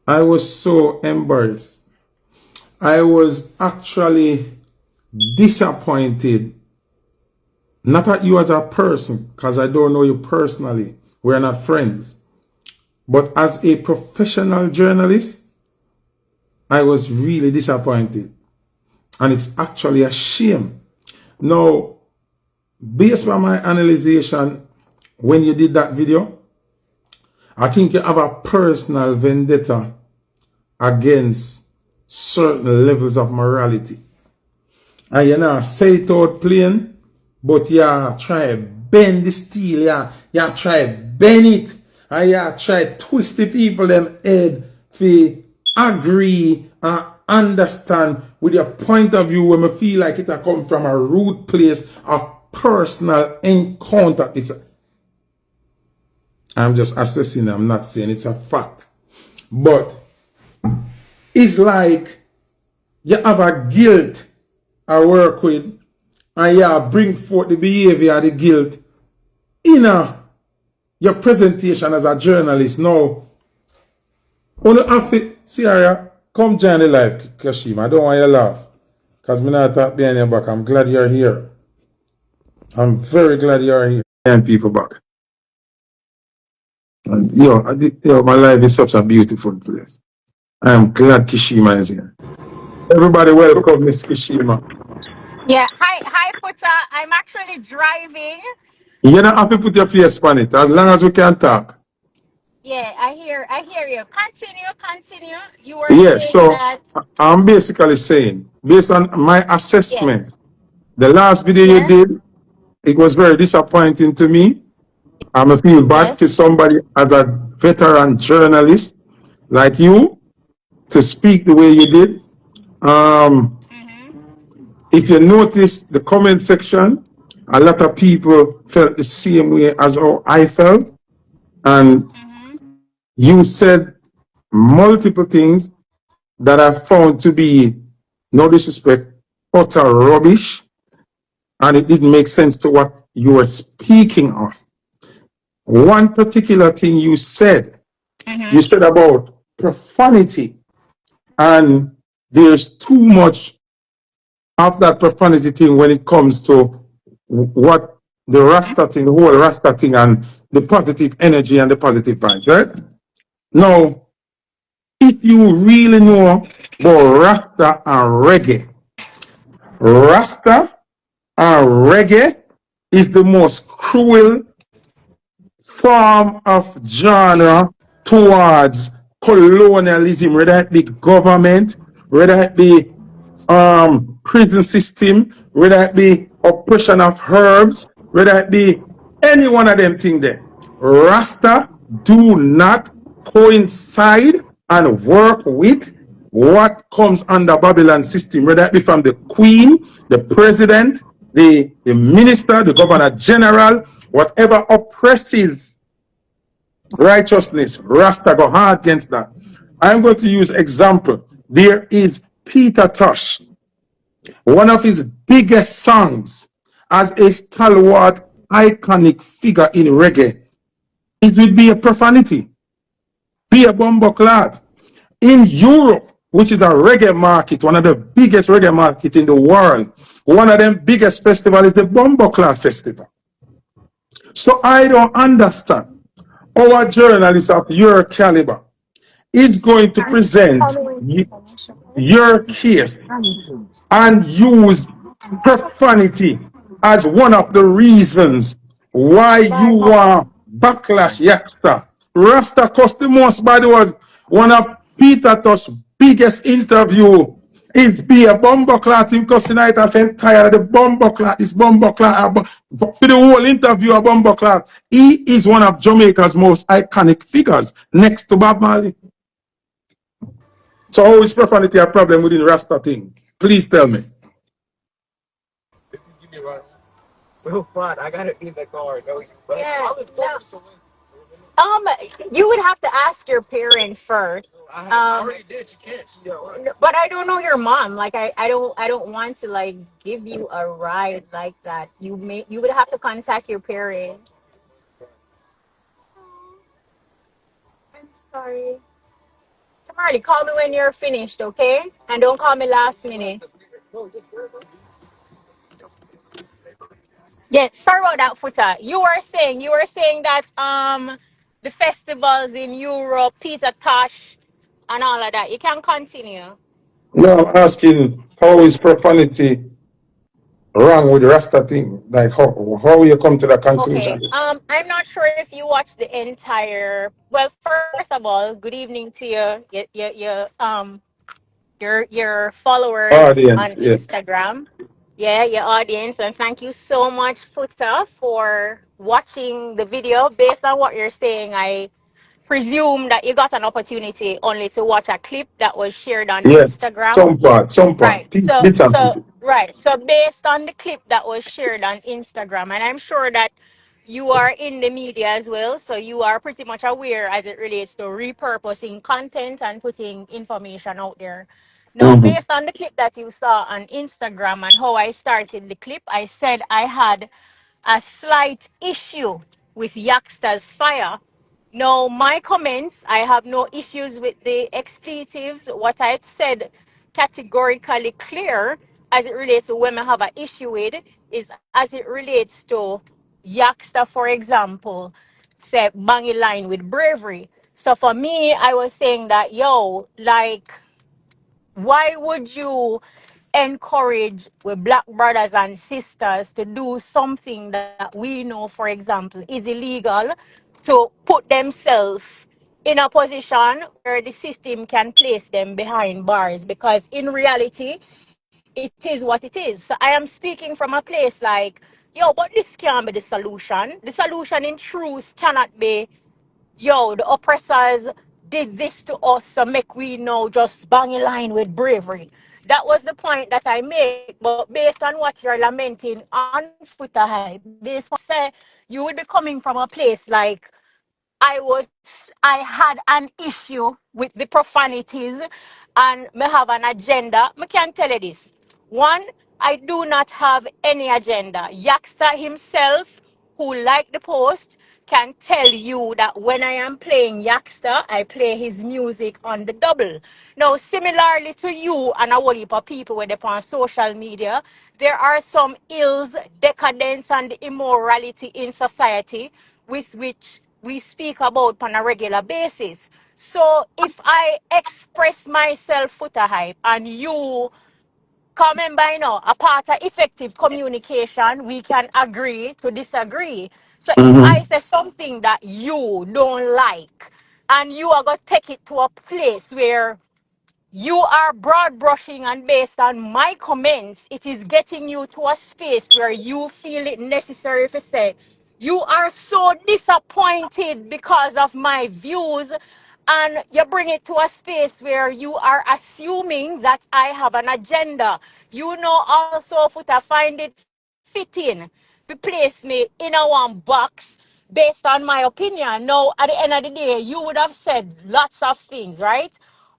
I was so embarrassed. I was actually disappointed, not at you as a person, because I don't know you personally. We're not friends. But as a professional journalist, I was really disappointed. And it's actually a shame. Now, based on my analysis, when you did that video, I think you have a personal vendetta against certain levels of morality. And you know, say it out plain, but you try bend the steel, you try bend it, and you try twist the people them head to agree and understand with your point of view when I feel like it come from a root place of personal encounter. I'm just assessing, I'm not saying it's a fact. But it's like you have a guilt I work with and you bring forth the behavior of the guilt in your presentation as a journalist. Now, on the outfit, Sierra, come join the live, Kishema. I don't want you to laugh. Because I'm not talking behind your back. I'm glad you're here. I'm very glad you're here. And people back. And, my life is such a beautiful place. I'm glad Kishema is here. Everybody welcome Miss Kishema. Yeah. Hi, Foota. I'm actually driving. You don't have to put your face on it as long as we can talk. Yeah, I hear you. Continue. You were Yeah, saying so that. I'm basically saying, based on my assessment, Yes. the last video you Yes. did, it was very disappointing to me. I'm a feel bad for Yes. somebody as a veteran journalist like you to speak the way you did. Um, Mm-hmm. if you notice the comment section, a lot of people felt the same way as how I felt. And Mm-hmm. you said multiple things that I found to be, no disrespect, utter rubbish. And it didn't make sense to what you were speaking of. One particular thing you Mm-hmm. said about profanity, and there's too much of that profanity thing when it comes to what the Rasta thing, the whole Rasta thing, and the positive energy and the positive vibes, right? Now, if you really know about Rasta and reggae, Rasta and reggae is the most cruel form of genre towards colonialism, whether it be government, whether it be prison system, whether it be oppression of herbs, whether it be any one of them things there. Rasta do not coincide and work with what comes under Babylon system, whether it be from the queen, the president, the minister, the governor general, whatever oppresses righteousness, Rasta go hard against that. I'm going to use example. There is Peter Tosh, one of his biggest songs as a stalwart, iconic figure in reggae. It would be a profanity, be a bumbleclad. In Europe, which is a reggae market, one of the biggest reggae market in the world, one of them biggest festival is the Bumbleclad Festival. So I don't understand our journalists of your caliber is going to present your case and use profanity as one of the reasons why you want backlash, Yaxter. Rasta cost the most, by the way. One of Peter Tosh's biggest interview is be a bomber clot him cussing out and saying tired of the bomber clot, this bomber clot. For the whole interview a bomber clot. He is one of Jamaica's most iconic figures next to Bob Marley. So how is profanity a problem within Rasta thing? Please tell me. Yes. No. Um, you would have to ask your parent first. But I don't know your mom. Like I don't want to like give you a ride like that. You would have to contact your parent. I'm sorry. Marley, call me when you're finished, okay? And don't call me last minute. Yeah, sorry about that, Futa. You were saying that the festivals in Europe, Peter Tosh, and all of that. You can continue. No, I'm asking how is profanity wrong with the Rasta thing? Like how you come to the Okay. conclusion? I'm not sure if you watched the entire. Well, first of all, good evening to your followers on Audience, yeah. Instagram. Yeah, your audience, and thank you so much, Futa, for watching the video. Based on what you're saying, I presume that you got an opportunity only to watch a clip that was shared on Yes, Instagram. some part. Right. So Bits and so pieces. right. So based on the clip that was shared on Instagram, and I'm sure that you are in the media as well, so you are pretty much aware as it relates to repurposing content and putting information out there. Now, Mm-hmm. based on the clip that you saw on Instagram and how I started the clip, I said I had a slight issue with Yaxter's fire. No, my comments, I have no issues with the expletives. What I said categorically clear as it relates to when I have an issue with is as it relates to Yaksta, for example, say bang line with bravery. So for me, I was saying that, yo, like, why would you encourage with black brothers and sisters to do something that we know, for example, is illegal, to put themselves in a position where the system can place them behind bars? Because in reality, it is what it is. So I am speaking from a place like, yo, but this can't be the solution. The solution in truth cannot be, yo, the oppressors did this to us, so make we know just bang in line with bravery. That was the point that I make. But based on what you're lamenting on Foota Hype, based on what you say, you would be coming from a place like I had an issue with the profanities and me have an agenda. Me can tell you this. One, I do not have any agenda. Yaxter himself, who liked the post, can tell you that when I am playing Yaxter, I play his music on the double. Now, similarly to you and a whole heap of people with on social media, there are some ills, decadence, and immorality in society with which we speak about on a regular basis. So if I express myself Foota Hype and you come in by now, a part of effective communication, we can agree to disagree. So if I Mm-hmm. say something that you don't like and you are going to take it to a place where you are broad brushing, and based on my comments, it is getting you to a space where you feel it necessary to say, you are so disappointed because of my views, and you bring it to a space where you are assuming that I have an agenda. You know, also, Futa, find it fitting to place me in a one box based on my opinion. Now, at the end of the day, you would have said lots of things, right?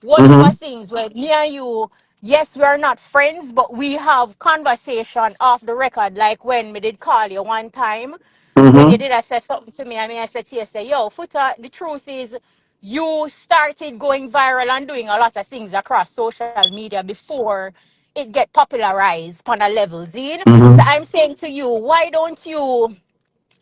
Whole heap of Mm-hmm. things where me and you, yes, we are not friends, but we have conversation off the record. Like when me did call you one time, when you Mm-hmm. did I said something to me, I mean I said to you, say, yo, Futa, the truth is you started going viral and doing a lot of things across social media before it get popularized on a level, Zine. So Mm-hmm. I'm saying to you, why don't you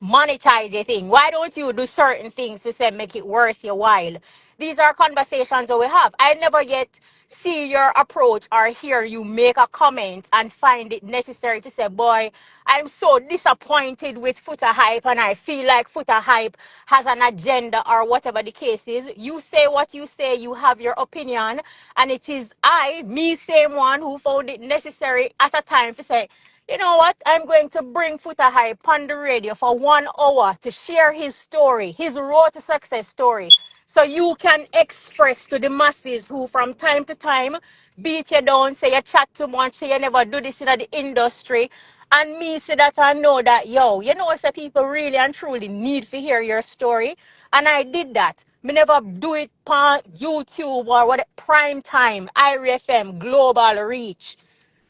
monetize your thing? Why don't you do certain things to say make it worth your while? These are conversations that we have. I never yet see your approach or hear you make a comment and find it necessary to say, boy, I'm so disappointed with Foota Hype and I feel like Foota Hype has an agenda or whatever the case is. You say what you say, you have your opinion, and it is I, me, same one, who found it necessary at a time to say, you know what? I'm going to bring Foota Hype on the radio for 1 hour to share his story, his road to success story. So you can express to the masses who from time to time beat you down, say you chat too much, say you never do this in the industry. And me say that I know that, yo, you know, say people really and truly need to hear your story. And I did that. Me never do it on YouTube or what prime time, IRFM, global reach.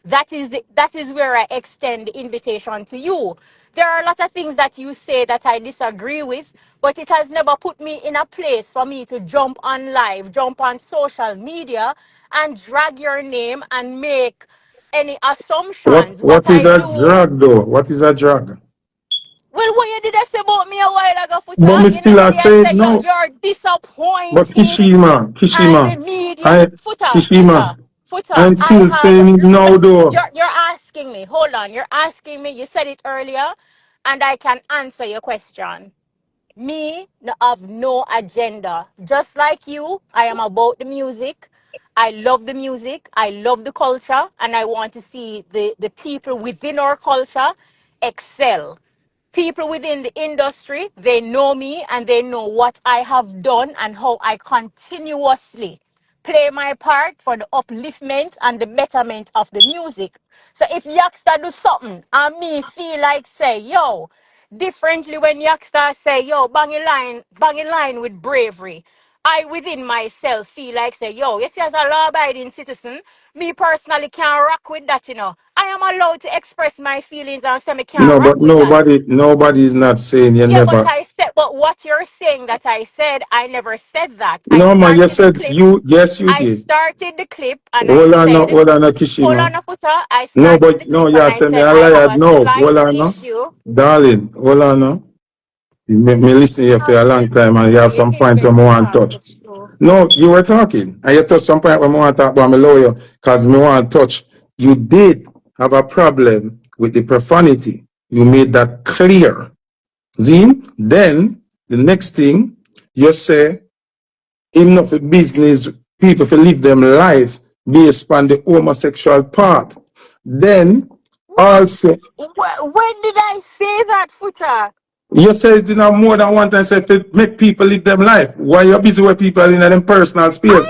That is where I extend the invitation to you. There are a lot of things that you say that I disagree with, but it has never put me in a place for me to jump on live, jump on social media, and drag your name and make any assumptions. What What is I a do, drug though? What is a drug? well, what you did I say about me a while ago, But Foota? me You know, still did I I say say no. you're But disappointing Kishima, and Kishima, the media? I Foota, Kishima, Foota, Foota, I'm I still have. saying it now though. You're asking me. Hold on. You're asking me. You said it earlier, and I can answer your question. Me have no agenda. Just like you, I am about the music. I love the music. I love the culture, and I want to see the people within our culture excel. People within the industry, they know me and they know what I have done and how I continuously play my part for the upliftment and the betterment of the music. So if Youngster do something and me feel like say, yo, differently when Youngster say, yo, bang a line with bravery. I within myself feel like say, yo, you see as a law-abiding citizen, me personally can't rock with that, you know. I am allowed to express my feelings and say me can't No, rock but with that. nobody is not saying you Yeah, but never. I said, but what you're saying that I said, I never said that. I No man, you started the said clip. you yes you I did. started the clip and I said, Hold on, no, hold Kishima. on a footer. I No, started the but no, clip you and I send me said, a I have liar. a No, hold slight on, no. issue. Darling, hold on, no. You make me listen here for a long time and you No, have you some didn't point get on me to want to talk, touch. it's true. No, you were talking. And you touched some point when I want to talk about my lawyer because me want to touch. You did have a problem with the profanity. You made that clear. See? Then the next thing you say, enough of business, people to live them life based on the homosexual part. Then What? also When did I say that, footer? you said it now more than one time said to make people live them life. Why you busy with people in them personal space?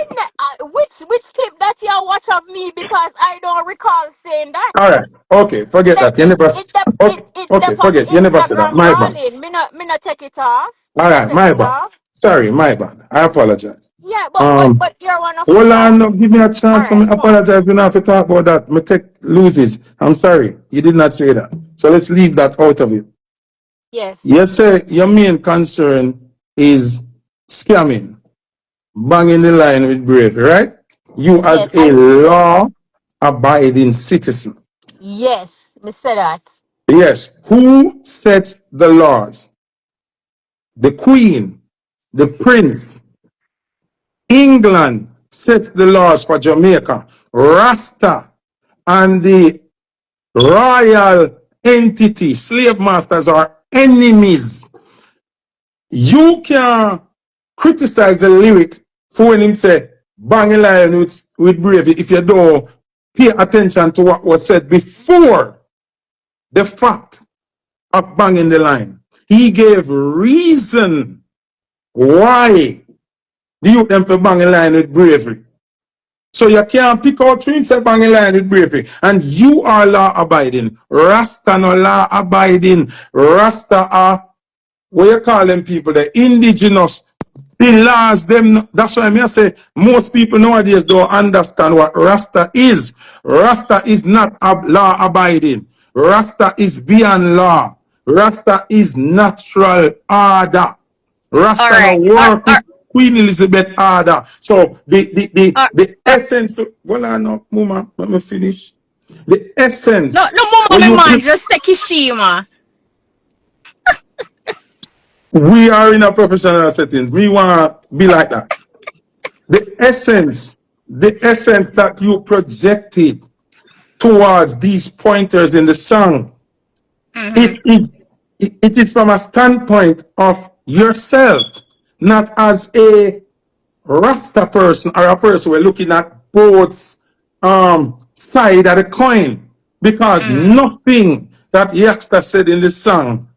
Which clip that you watch of me because I don't recall saying that. All right. Okay, forget Say that. You never okay, it's the okay, on the forget. You never said that. Instagram, My bad. darling. Me not take it off. All Me not right, take my it bad. off. Sorry, my bad. I apologize. Yeah, Um but you're one of Hold footer. on, no, give me a All chance. I right, go on. apologize. We don't have to talk about that. My tech loses. I'm sorry. You did not say that. So let's leave that out of it. Yes. Yes, sir. Your main concern is scamming, banging the line with bravery, right? You as Yes, a law abiding citizen. yes, me say that. Yes. Who sets the laws? The Queen, the Prince. England sets the laws for Jamaica. Rasta and the royal entity, slave masters are enemies. You can criticize the lyric for when him say, bang a lion with bravery if you don't pay attention to what was said before the fact of banging the line. He gave reason why the youth them for bang a line with bravery. So you can't pick out things and bang a line with bravery. And you are law abiding. Rasta no law abiding. Rasta are what you call them people, the indigenous. The laws, them, that's why I say most people nowadays don't understand what Rasta is. Rasta is not law abiding. Rasta is beyond law. Rasta is natural order. All Rasta no right. work with Queen Elizabeth order. So Uh, the essence, well, I know, Mama, let me finish. The no, essence, no, mama, when me you man, just take Kishema. we are in a professional settings. We want to be like that. The essence that you projected towards these pointers in the song, Mm-hmm. it is it is from a standpoint of yourself, not as a Rasta person or a person we're looking at both side of the coin. Because Mm. nothing that Yaxter said in the song,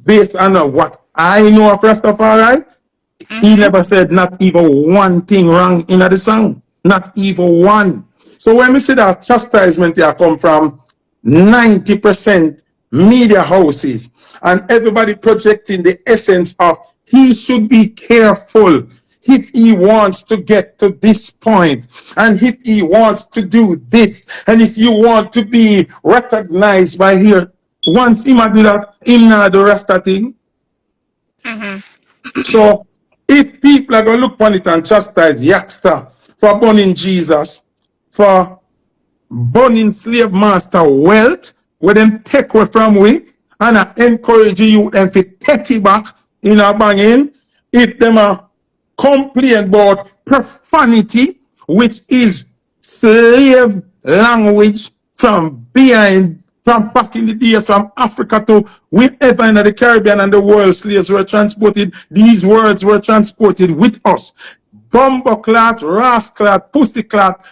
based on what I know of Rastafari, he Mm-hmm. never said not even one thing wrong in the song. Not even one. So when we see that chastisement here come from 90% media houses and everybody projecting the essence of he should be careful. if he wants to get to this point, and if he wants to do this, and if you want to be recognized by here, once him do that, him not the rest of thing. So if people are going to look upon it and chastise Yaxter for burning Jesus, for burning slave master wealth, where them take away from we, and I encourage you them to take it back in a banging, if them are complain about profanity, which is slave language from behind, from back in the days, from Africa to wherever in the Caribbean and the world, slaves were transported. These words were transported with us. Bumbleclot, rasclot, pussyclot,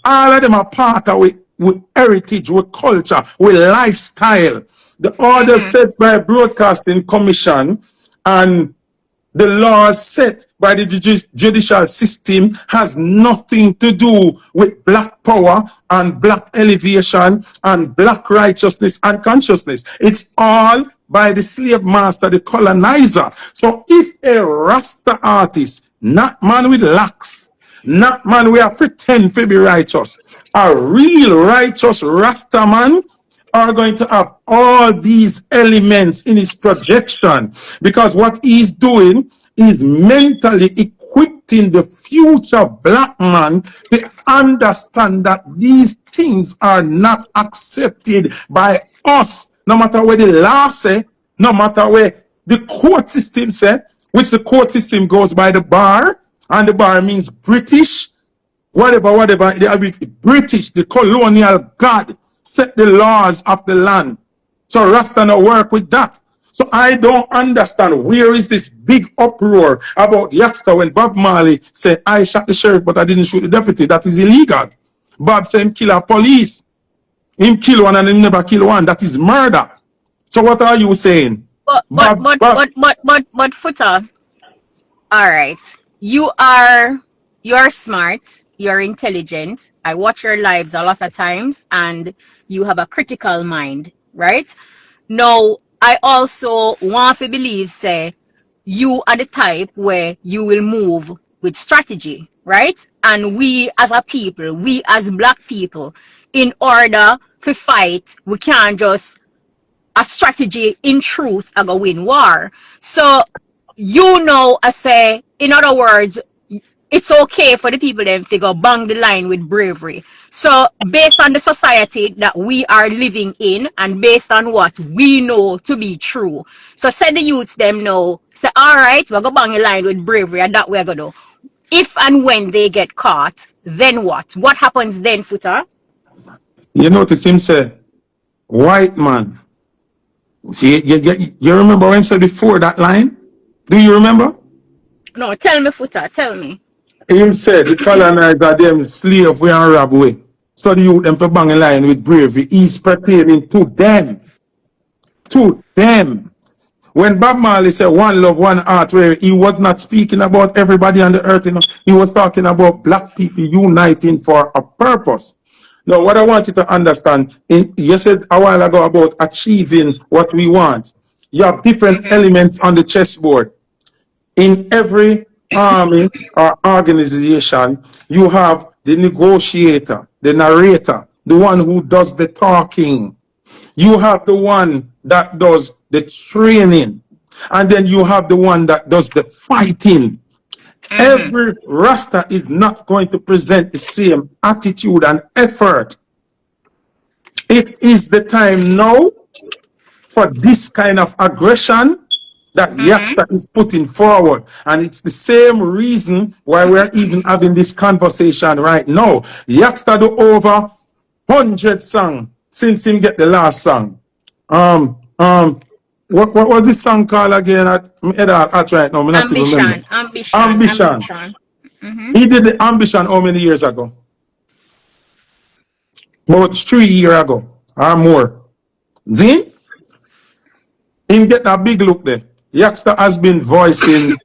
all of them are part of with heritage, with culture, with lifestyle. The orders set by Broadcasting Commission and the laws set by the judicial system has nothing to do with black power and black elevation and black righteousness and consciousness. It's all by the slave master, the colonizer. So if a Rasta artist, not man with locks, not man we are pretend to be righteous, a real righteous Rasta man are going to have all these elements in his projection, because what he's doing is mentally equipping the future black man to understand that these things are not accepted by us, no matter where the law say, no matter where the court system say, which the court system goes by the bar, and the bar means British, whatever, the British, the colonial god, set the laws of the land. So Rasta no work with that. So I don't understand where is this big uproar about Yaxter when Bob Marley said, I shot the sheriff, but I didn't shoot the deputy. That is illegal. Bob said him kill a police. Him kill one and him never kill one. That is murder. So what are you saying? But Foota, all right. You're smart, you're intelligent. I watch your lives a lot of times and you have a critical mind, right? Now, I also want to believe, say, you are the type where you will move with strategy, right? And we as a people, we as black people, in order to fight, we can't just a strategy in truth I go win war. So I say, in other words, it's okay for the people then figure bang the line with bravery. So based on the society that we are living in and based on what we know to be true. So send the youths them know, say, all right, we're going to bang the line with bravery and that we're going to do. If and when they get caught, then what? What happens then, Foota? You notice him say, white man. You remember when he said before that line? Do you remember? No, tell me, Foota, tell me. Him said the colonizer them slave we and rob way. So the youth them to bang a line with bravery. He's pertaining to them. To them. When Bob Marley said one love, one heart, where he was not speaking about everybody on the earth, he was talking about black people uniting for a purpose. Now, what I want you to understand, you said a while ago about achieving what we want. You have different elements on the chessboard. In every army or organization, you have the negotiator, the narrator, the one who does the talking. You have the one that does the training. And then you have the one that does the fighting. Every Rasta is not going to present the same attitude and effort. It is the time now for this kind of aggression that Yaxter is putting forward. And it's the same reason why we're even having this conversation right now. Yaxter do over 100 songs since him get the last song. What was this song called again? At right now, not even remember. Ambition. He did the Ambition how many years ago? About 3 years ago or more. See? Him get a big look there. Yaxter has been voicing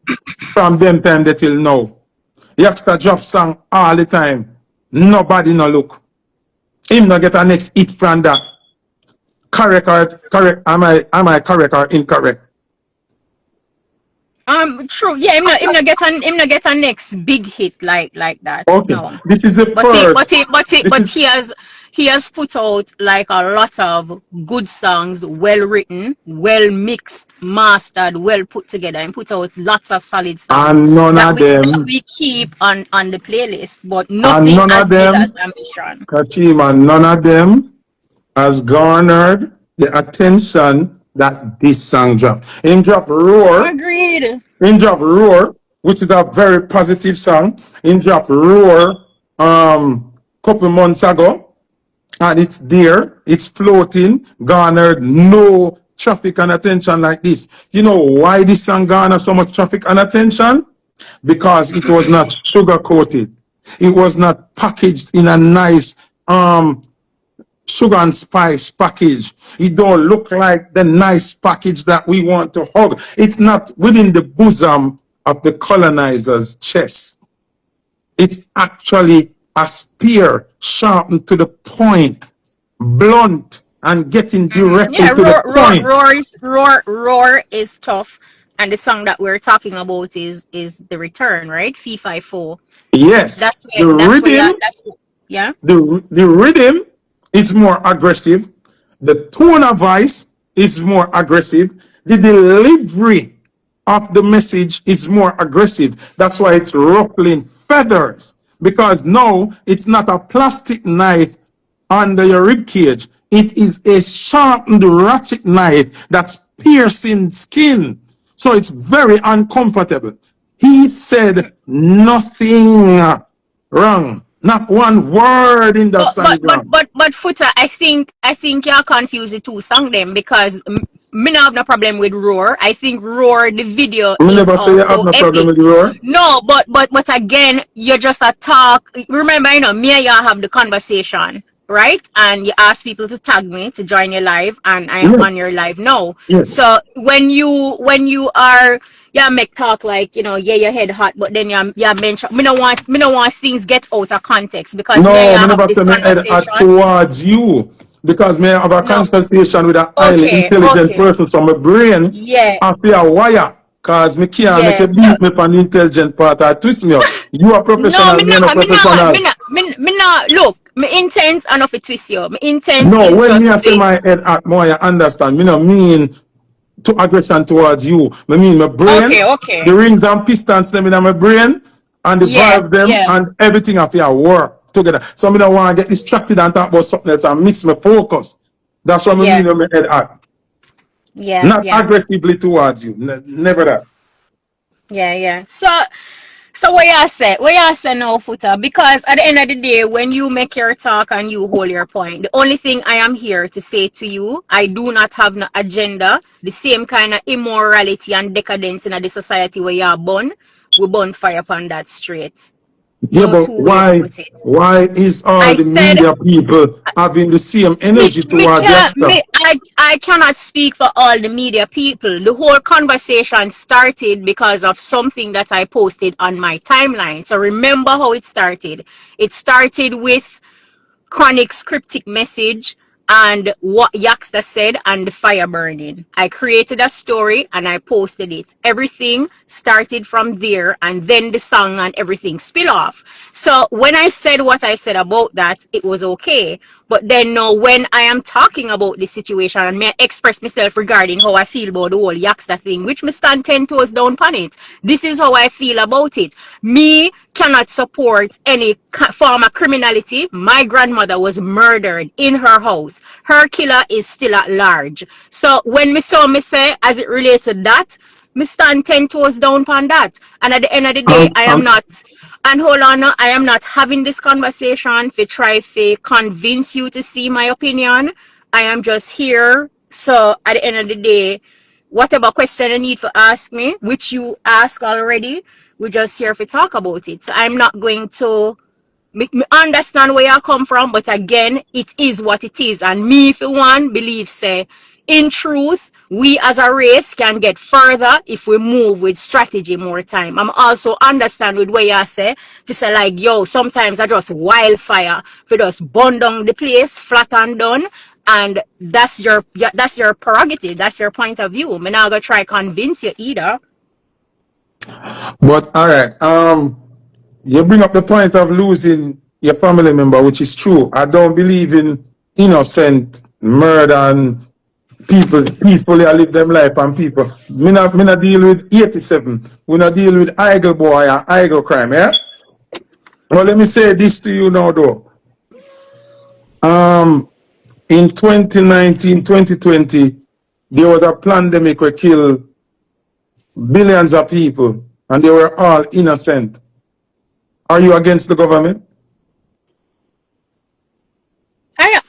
from them time till now. Yaxter drop song all the time. Nobody no look. Him no get a next hit from that. Correct or correct? Am I correct or incorrect? True. Yeah, him not get a next big hit like that. Okay, No. this is the But he, first. but he, but he, This but is he has put out like a lot of good songs, well written, well mixed, mastered, well put together, and put out lots of solid songs and none that of them, we keep on the playlist, but and nothing none of as big them, as Ambition. Kashima, none of them has garnered the attention that this song dropped. In drop Roar, Agreed. in drop Roar, which is a very positive song. In drop Roar, couple months ago, and it's there, it's floating, garnered no traffic and attention like this. You know why this song garnered so much traffic and attention? Because it was not sugar coated. It was not packaged in a nice sugar and spice package. It don't look like the nice package that we want to hug. It's not within the bosom of the colonizer's chest. It's actually a spear sharpened to the point, blunt, and getting directly Yeah, to the point. roar is tough. And the song that we're talking about is the return, right? Fee Fi Fo. Yes, That's yeah. the rhythm is more aggressive. The tone of voice is more aggressive. The delivery of the message is more aggressive. That's why it's ruffling feathers. Because now it's not a plastic knife under your rib cage. It is a sharpened ratchet knife that's piercing skin. So it's very uncomfortable. He said nothing wrong. Not one word in that But song but is but wrong. but but Foota, I think you're confused the two song them because me not have no problem with Roar. I think Roar the video I is never say you have also no problem epic. with the roar. No, but again, you're just a talk. Remember, me and you have the conversation, right? And you ask people to tag me to join your live, and I am Yes, on your live now. yes. So when you are yeah make talk like yeah your head hot, but then you mention me no want things get out of context because me and No, you me have never this say me head conversation. towards you because me have a No, conversation with a highly okay, intelligent okay, person, so my brain yeah, have to a wire. Cause me can't make yeah. a beat me from the intelligent part or twist me up. You are No, professional, me me are not not, me not, professional. me not, me not. Look, my intent and of it twist you. My intent No, is when me I just say my head at more, you understand. Me no mean to aggression towards you. I mean my brain, okay, the okay. rings and pistons them in my brain, and the Yeah, valve them, yeah, and everything have to work together. So I don't want to get distracted and talk about something else and miss my focus. That's what I mean yeah, when my head act. yeah, Not yeah, aggressively towards you. Never that. yeah. So what you say now, Footer? Because at the end of the day, when you make your talk and you hold your point, the only thing I am here to say to you, I do not have no agenda. The same kind of immorality and decadence in the society where you are born, we burn fire upon that straight. Yeah, No but two way why about it. why is all I the said media people having the same energy me towards can't youngster? me I cannot speak for all the media people. The whole conversation started because of something that I posted on my timeline. So remember how it started. It started with Chronic's cryptic message and what Yaxter said and the fire burning. I created a story and I posted it. Everything started from there and then the song and everything spill off. So when I said what I said about that, it was okay. But then now when I am talking about the situation and may express myself regarding how I feel about the whole Yaxter thing, which me stand 10 toes down on it. This is how I feel about it. Me cannot support any form of criminality. My grandmother was murdered in her house. Her killer is still at large. So when me saw me say, as it relates to that, me stand 10 toes down on that. And at the end of the day, Um, I am um, not, and hold on, I am not having this conversation to try to convince you to see my opinion. I am just here. So at the end of the day, whatever question you need to ask me, which you ask already, we're just here to talk about it. So I'm not going to me understand where you come from, but again, it is what it is. And me, if you want, believe say, in truth, we as a race can get further if we move with strategy more time. I'm also understand with where you say, to say like, yo, sometimes I just wildfire, for just burn down the place, flat and done. And that's your prerogative. That's your point of view. I'm not gonna try convince you either. But all right, you bring up the point of losing your family member, which is true. I don't believe in innocent murder and people peacefully live them life and people. Me not deal with 87. We not deal with idle boy and idle crime, yeah? Well, let me say this to you now though. Um in 2019, 2020, there was a pandemic that killed billions of people and they were all innocent. Are you against the government? I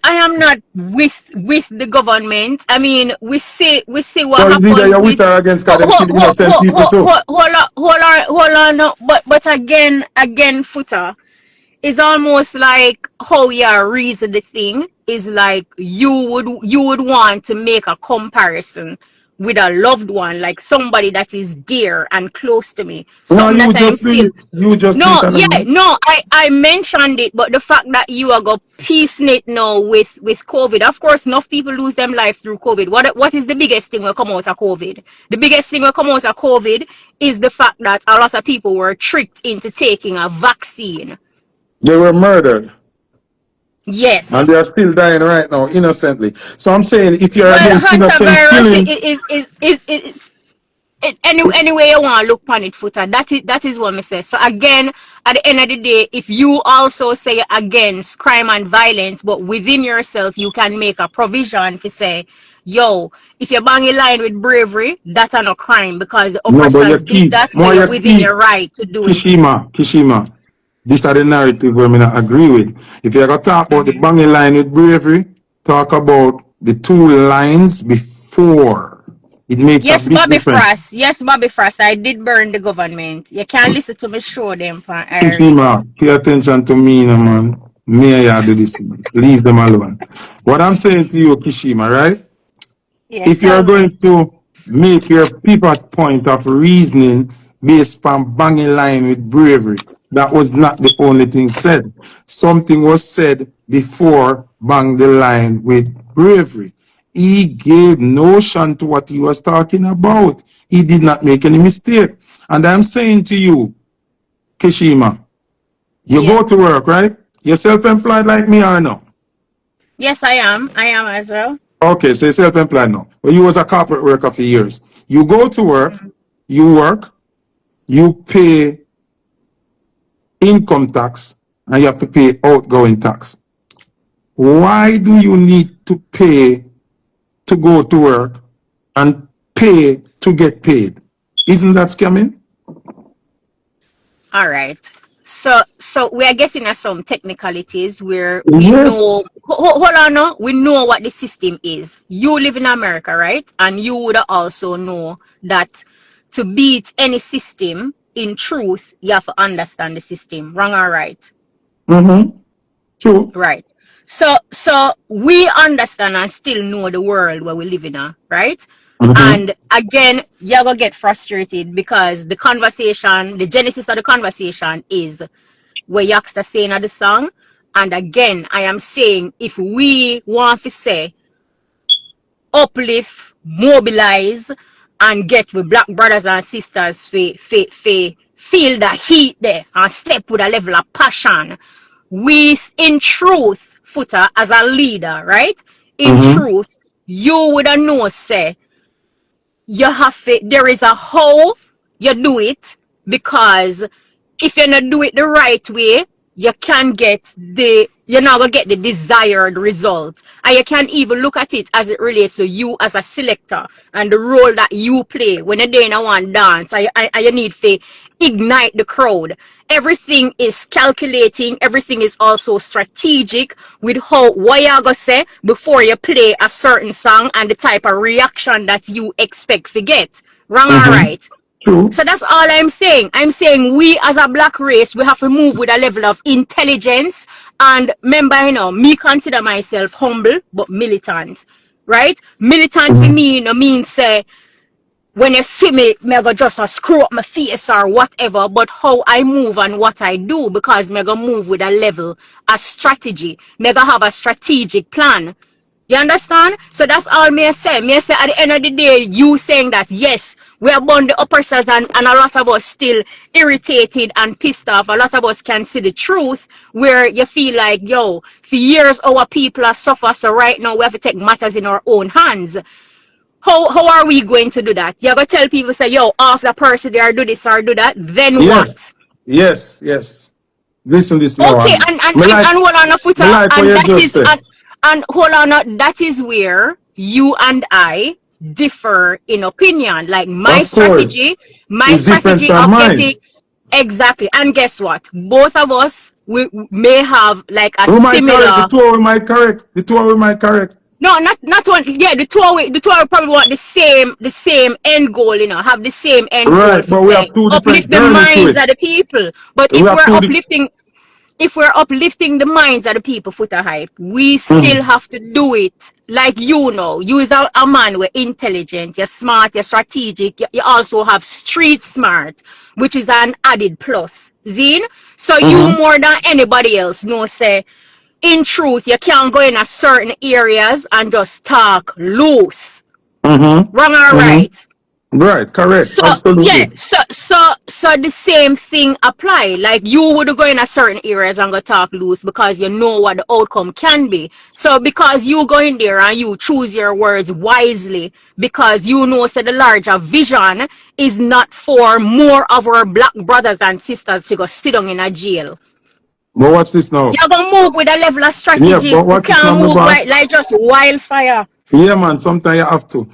am not with the government. I mean, we see what So it's either happened you're with with or against because them kill innocent people too. hold on no, but again Foota, it's almost like how you reason the thing is like you would want to make a comparison with a loved one, like somebody that is dear and close to me, No, something that I am still. You just do No, it on yeah, them. no, I mentioned it, but the fact that you are go piecing it now with COVID, of course, enough people lose them life through COVID. What is the biggest thing will come out of COVID? The biggest thing will come out of COVID is the fact that a lot of people were tricked into taking a vaccine. They were murdered and Yes. they are still dying right now innocently. So I'm saying if you're Well, against innocent hantavirus killing, anyway you want to look on it, Footer. That is what me say. So again, at the end of the day, if you also say against crime and violence, but within yourself you can make a provision to say, yo, if you're banging line with bravery, that's not a crime because the no, but you oppressors did keep that, so more you're you within speak your right to do it. Kishima. These are the narrative where I not agree with. If you're gonna talk about the banging line with bravery, talk about the two lines before. It makes a Yes, big Bobby difference. Frost. Yes, Bobby Frost. I did burn the government. You can listen to me show them for Kishima, Irene. pay attention to me, no, man. Me and you do this, man. Leave them alone. What I'm saying to you, Kishima, right? Yeah, If you're tell me. going to make your pivot point of reasoning based on banging line with bravery, that was not the only thing said. Something was said before bang the line with bravery. He gave notion to what he was talking about. He did not make any mistake. And I'm saying to you, Kishima, you Yeah. go to work, right? You're self-employed like me or no? Yes, I am. I am as well. Okay, so you're self-employed now. But you was a corporate worker for years. You go to work, you pay income tax, and you have to pay outgoing tax. Why do you need to pay to go to work and pay to get paid? Isn't that scamming? All right. So we are getting at some technicalities where we Yes. know. Hold on, no. We know what the system is. You live in America, right? And you would also know that to beat any system, in truth, you have to understand the system. Wrong or right? Mm-hmm. True. Right. So we understand and still know the world where we live in, right? Mm-hmm. And again, you're gonna get frustrated because the conversation, the genesis of the conversation is where Youngster saying at the song. And again, I am saying if we want to say uplift, mobilize, and get with black brothers and sisters feel the heat there and step with a level of passion. We, in truth, Foota, as a leader, right? In Mm-hmm. truth, you would know, say, you have to, there is a how you do it because if you not do it the right way, you can get you're not gonna get the desired result. And you can even look at it as it relates to you as a selector and the role that you play when you're doing a one dance. And you need to ignite the crowd. Everything is calculating, everything is also strategic with how what you're gonna say before you play a certain song and the type of reaction that you expect to get. Wrong or Mm-hmm. right? True. So that's all I'm saying. I'm saying we as a black race, we have to move with a level of intelligence. And remember, me consider myself humble but militant. Right? Militant for Mm-hmm. me, means say when you see me go just screw up my face or whatever, but how I move and what I do because me go move with a level, a strategy. Me go have a strategic plan. You understand? So that's all me say. Me say at the end of the day, you saying that yes, we are born the oppressors, and a lot of us still irritated and pissed off. A lot of us can see the truth where you feel like, yo, for years our people are suffer, so right now we have to take matters in our own hands. How are we going to do that? You're gonna tell people say, yo, off the person there do this or do that, then Yes, what? yes, yes. Listen this now, Okay, and and and me and, like and hold on a me footer, like what and you that just is said. and hold on, that is where you and I differ in opinion. Like Of course, my it's different strategy from of mine. getting exactly. And guess what? Both of us we may have like a Who might correct? The similar. two of we might correct. The two of we might correct. No, not one. Yeah, the two of probably want the same end goal. Have the same end goal Right, for but we say have two different uplift the journey to minds it. of the people. But We have two. if we're uplifting the minds of the people for the hype, we still Mhm. have to do it like you is a man, we're intelligent, you're smart, you're strategic, you also have street smart, which is an added plus. Zine? So you Mhm. more than anybody else know say in truth you can't go in a certain areas and just talk loose. Mhm. Wrong or Mhm. right? Right. Correct. So yeah, Absolutely. so the same thing apply. Like you would go in a certain areas and go talk loose because you know what the outcome can be. So because you go in there and you choose your words wisely, because you know so the larger vision is not for more of our black brothers and sisters to go sit down in a jail. But watch this now. You're gonna move with a level of Yeah, strategy. but We watch this now, can't my move boss. like just wildfire. Yeah, man. Sometimes you have to.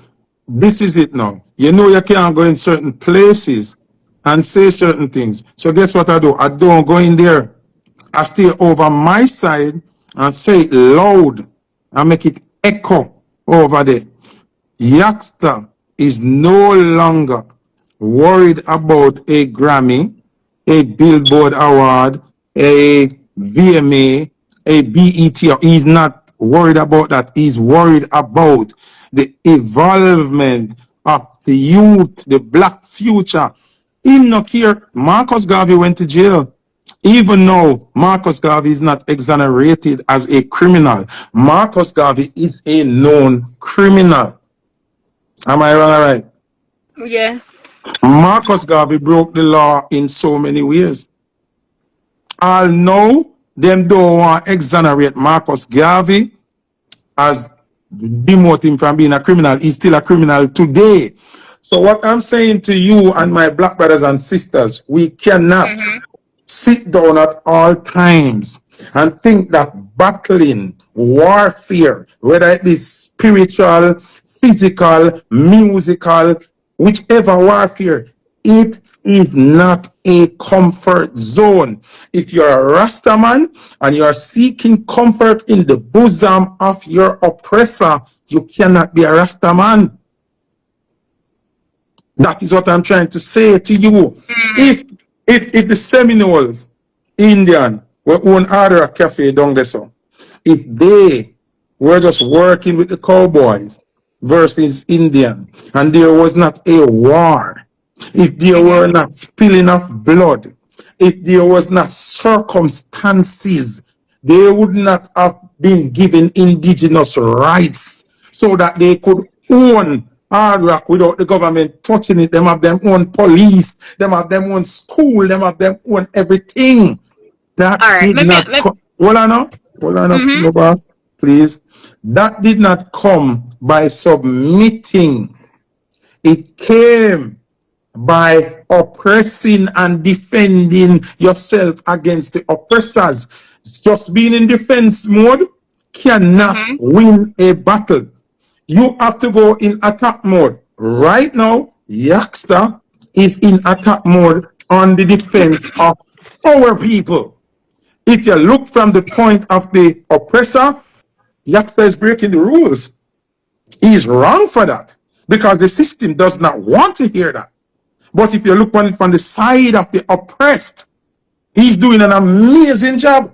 This is it now. You know you can't go in certain places and say certain things. So guess what I do? I don't go in there. I stay over my side and say it loud and make it echo over there. Youngster is no longer worried about a Grammy, a Billboard Award, a VMA, a BET. He's not worried about that. He's worried about the evolvement of the youth, the black future. He no care. Marcus Garvey went to jail. Even though Marcus Garvey is not exonerated as a criminal, Marcus Garvey is a known criminal. Am I wrong or right? Yeah. Marcus Garvey broke the law in so many ways. All know them don't want to exonerate Marcus Garvey as demote him from being a criminal. He's still a criminal today. So what I'm saying to you and my black brothers and sisters, we cannot sit down at all times and think that battling, warfare, whether it be spiritual, physical, musical, whichever warfare, it is not a comfort zone. If you're a Rasta man and you're seeking comfort in the bosom of your oppressor, you cannot be a Rasta man. That is what I'm trying to say to you. If if the Seminoles, Indian, were own order a cafe down there, so if they were just working with the cowboys versus Indian, and there was not a war, if there were not spilling of blood, if there was not circumstances, they would not have been given indigenous rights so that they could own hard rock without the government touching it. Them have them own police, them have them own school, them have them own everything. That All right. did not come. Hold on up, no boss, please. That did not come by submitting. It came by oppressing and defending yourself against the oppressors. Just being in defense mode cannot win a battle. You have to go in attack mode. Right now, Youngster is in attack mode on the defense of our people. If you look from the point of the oppressor, Youngster is breaking the rules. He's wrong for that because the system does not want to hear that. But if you look on it from the side of the oppressed, he's doing an amazing job.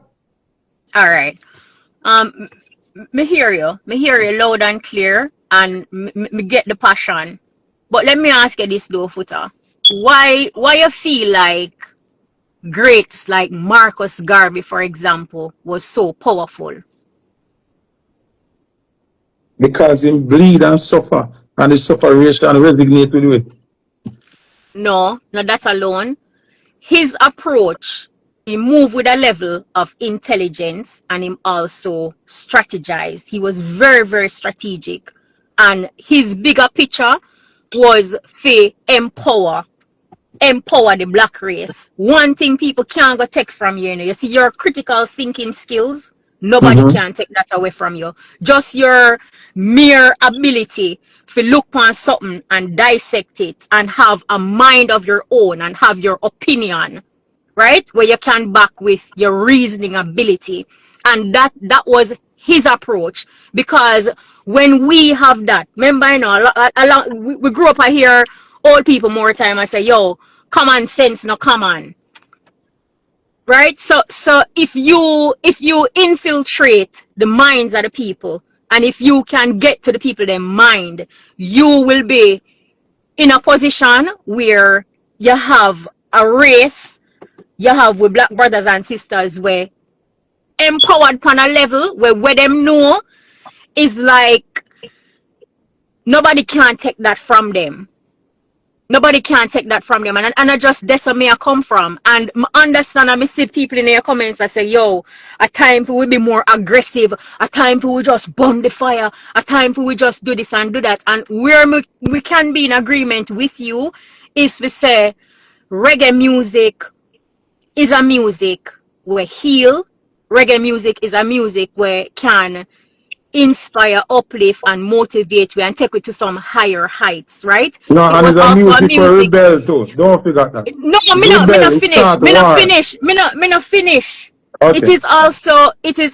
All right. Um, me hear you loud and clear, and me get the passion. But let me ask you this though, Foota. Why you feel like greats like Marcus Garvey, for example, was so powerful? Because him bleed and suffer, and the sufferation resonate with it. No, not that alone. His approach, he moved with a level of intelligence and him also strategized. He was very, very strategic. And his bigger picture was to empower the black race. One thing people can't go take from you, you see your critical thinking skills, nobody Mm-hmm. can take that away from you. Just your mere ability to look on something and dissect it and have a mind of your own and have your opinion, right? Where you can back with your reasoning ability. And that was his approach. Because when we have that, remember, we grew up, I hear old people more time, I say, yo, common sense, no common. Right? So if you infiltrate the minds of the people, and if you can get to the people their mind, you will be in a position where you have a race, you have with black brothers and sisters where empowered on a level where them know is like nobody can take that from them. Nobody can take that from them. And I just, that's where me I come from. And I understand, and I see people in their comments, I say, yo, a time for we be more aggressive, a time for we just burn the fire, a time for we just do this and do that. And where we can be in agreement with you is to say reggae music is a music where heal. Reggae music is a music where can inspire, uplift, and motivate you and take you to some higher heights, right? No, It and was it's a also a music for music. rebel too. Don't forget that. No, It's me rebel, not it finish. start Me not war. finish. Me not finish. It Okay. is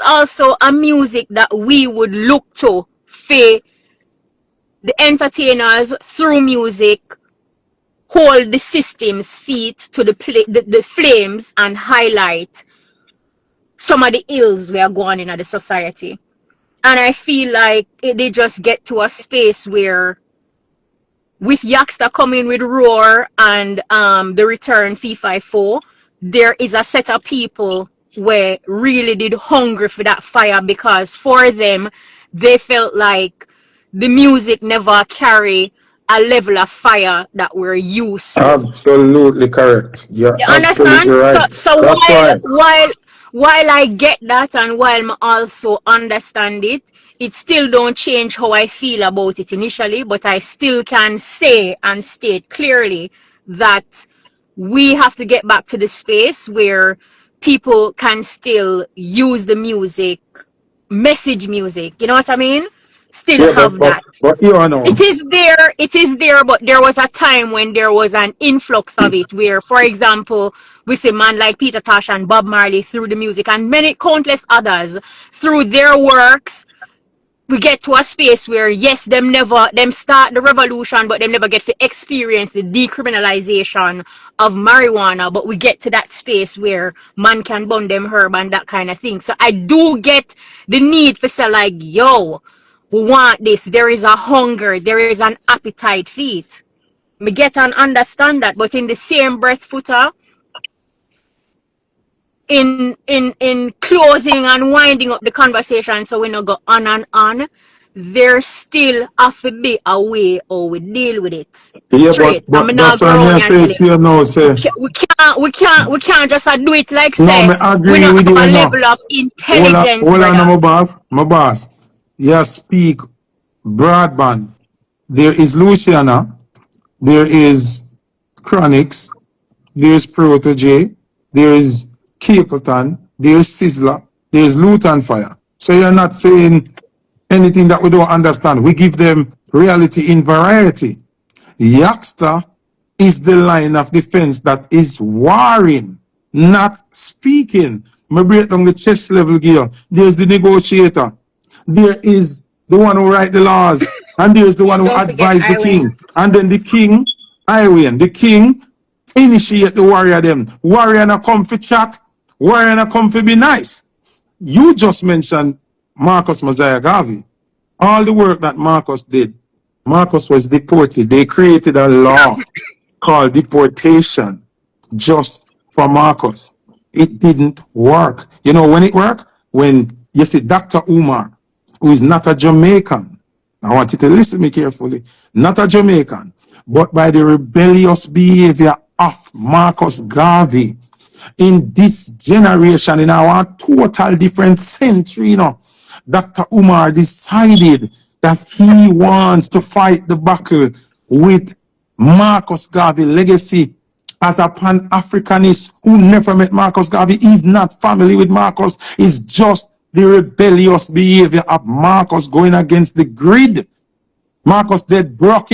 also a music that we would look to for the entertainers through music hold the system's feet to the flames and highlight some of the ills we are going in at the society. And I feel like they just get to a space where with Yaxter coming with Roar and the return Fee 4, there is a set of people where really did hungry for that fire, because for them they felt like the music never carry a level of fire that we're used to. Absolutely correct. You're You absolutely understand? So right. so That's why. while I get that, and while I also understand it, it still don't change how I feel about it initially, but I still can say and state clearly that we have to get back to the space where people can still use the music, message music, you know what I mean? Still Yeah, have that. but you know. It is there, but there was a time when there was an influx of it where, for example, we see man like Peter Tosh and Bob Marley through the music, and many countless others through their works. We get to a space where yes, them start the revolution, but them never get to experience the decriminalization of marijuana. But we get to that space where man can burn them herb and that kind of thing. So I do get the need for say like, yo, we want this. There is a hunger, there is an appetite for it. Me get and understand that, but in the same breath, Foota, in closing and winding up the conversation so we not go on and on, there still have to be a way how we deal with it Yeah, straight. I mean, but now that's go why me around I here and say tell it you to you now, we say can't we can't we can't we can't just do it like no, say me we agree not with have you a now. level of Hold intelligence, on, brother. my boss. You speak broadband. There is Luciana, there is Chronix, there's Protege, there's Capleton, there's Sizzler, there's Luton Fire. So you're not saying anything that we don't understand. We give them reality in variety. Yaxter is the line of defense that is warring, not speaking. Me break down the chess level gear. There's the negotiator. There is the one who write the laws. And there's the one who Don't forget advise the Iwin. king. And then the king, Iwin, the king initiate the warrior them. Warrior na come for chat. Warrior na come for be nice. You just mentioned Marcus Mosiah Garvey. All the work that Marcus did, Marcus was deported. They created a law called deportation just for Marcus. It didn't work. You know when it worked? When you see Dr. Umar, who is not a Jamaican. I want you to listen to me carefully. Not a Jamaican, but by the rebellious behavior of Marcus Garvey in this generation, in our total different century, Dr. Umar decided that he wants to fight the battle with Marcus Garvey legacy as a Pan-Africanist who never met Marcus Garvey. He's not family with Marcus. It's just the rebellious behavior of Marcus going against the grid. Marcus dead broke,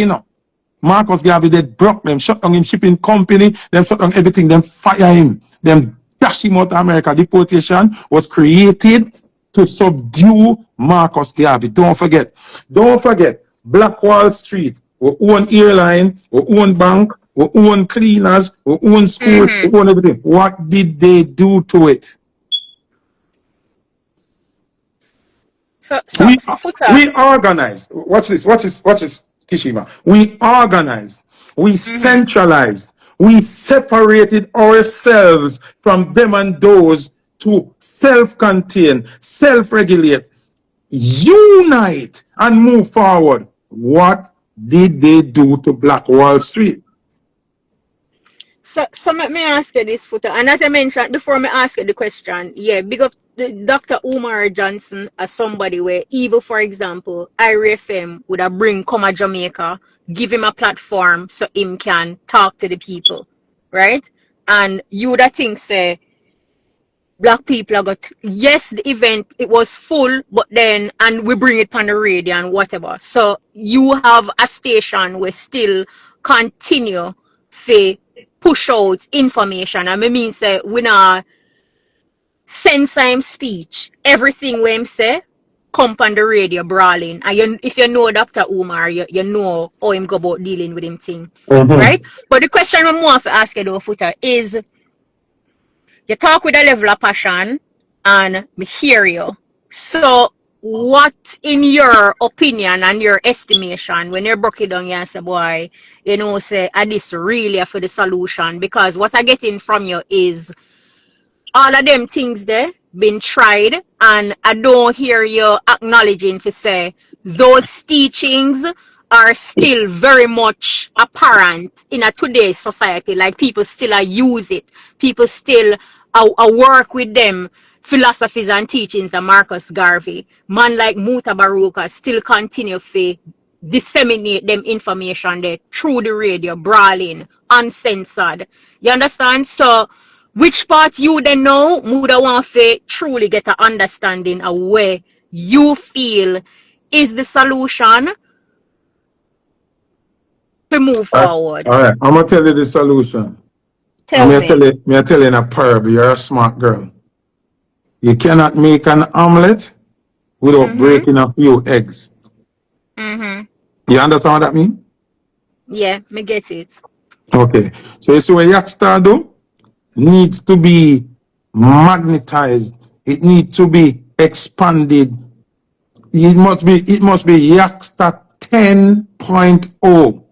Marcus Garvey dead broke them, shut down him shipping company, them shut down everything, them fire him, them dash him out of America. Deportation was created to subdue Marcus Garvey. Don't forget, Black Wall Street, we own airline, we own bank, we own cleaners, we own school, we own everything. What did they do to it? So We Foota. organized. Watch this, Kishema. We organized, we centralized, we separated ourselves from them and those to self-contain, self-regulate, unite, and move forward. What did they do to Black Wall Street? So let me ask you this, Foota. And as I mentioned before, me ask you the question. Yeah, big up Dr. Umar Johnson as somebody where even, for example, IRFM would have bring come a Jamaica, give him a platform so him can talk to the people, right? And you would have think say black people are got, yes, the event it was full, but then and we bring it on the radio and whatever. So you have a station where still continue to push out information. And I mean say we not censor him speech. Everything we him say come on the radio brawling. And if you know Dr. Umar, you know how him go about dealing with him thing. Right? But the question I'm more to ask you though, Foota, is you talk with a level of passion and me hear you. So what in your opinion and your estimation when you broke it down you say boy, say this really for the solution? Because what I getting from you is all of them things there been tried and I don't hear you acknowledging to say those teachings are still very much apparent in a today's society. Like people still use it. People still work with them philosophies and teachings that Marcus Garvey, man like Muta Baruka still continue to disseminate them information there through the radio, brawling, uncensored. You understand? So which part you then know would want to truly get an understanding of where you feel is the solution to move forward. All right, I'm gonna tell you the solution. Tell me. I tell you in a parable, you're a smart girl. You cannot make an omelet without breaking a few eggs. You understand what that means? Yeah, me get it. Okay. So you see what Yakstar do? Needs to be magnetized. It needs to be expanded. It must be Yakstar 10.0.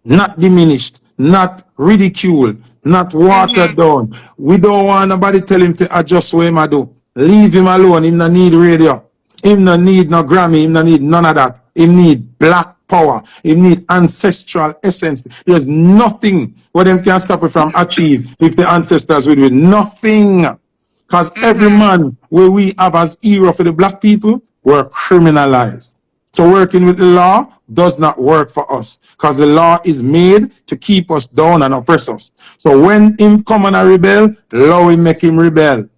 Not diminished, not ridiculed, not watered down. We don't want nobody tell him to adjust what him do. Leave him alone. Him no need radio. Him no need no Grammy. Him no need none of that. Him need black power. Him need ancestral essence. There's nothing what them can stop it from achieve if the ancestors will do it. Nothing. Because every man where we have as hero for the black people were criminalized. So working with the law does not work for us because the law is made to keep us down and oppress us. So when him come and a rebel, law will make him rebel.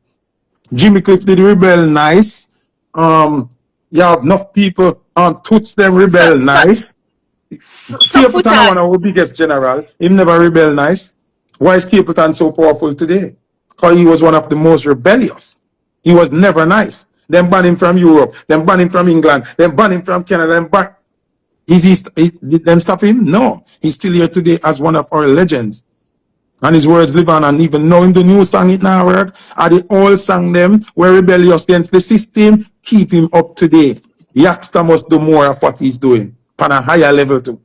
Jimmy Cliff did rebel nice. You have enough people toots them rebel nice. Capleton one of our biggest general. Him never rebel nice. Why is Capleton so powerful today? Because he was one of the most rebellious. He was never nice. Them ban him from Europe. Them ban him from England. Them ban him from Canada. Did them stop him? No. He's still here today as one of our legends. And his words live on. And even knowing the new song it now work, or the old song them were rebellious against the system, keep him up to date. Yaxter must do more of what he's doing on a higher level too.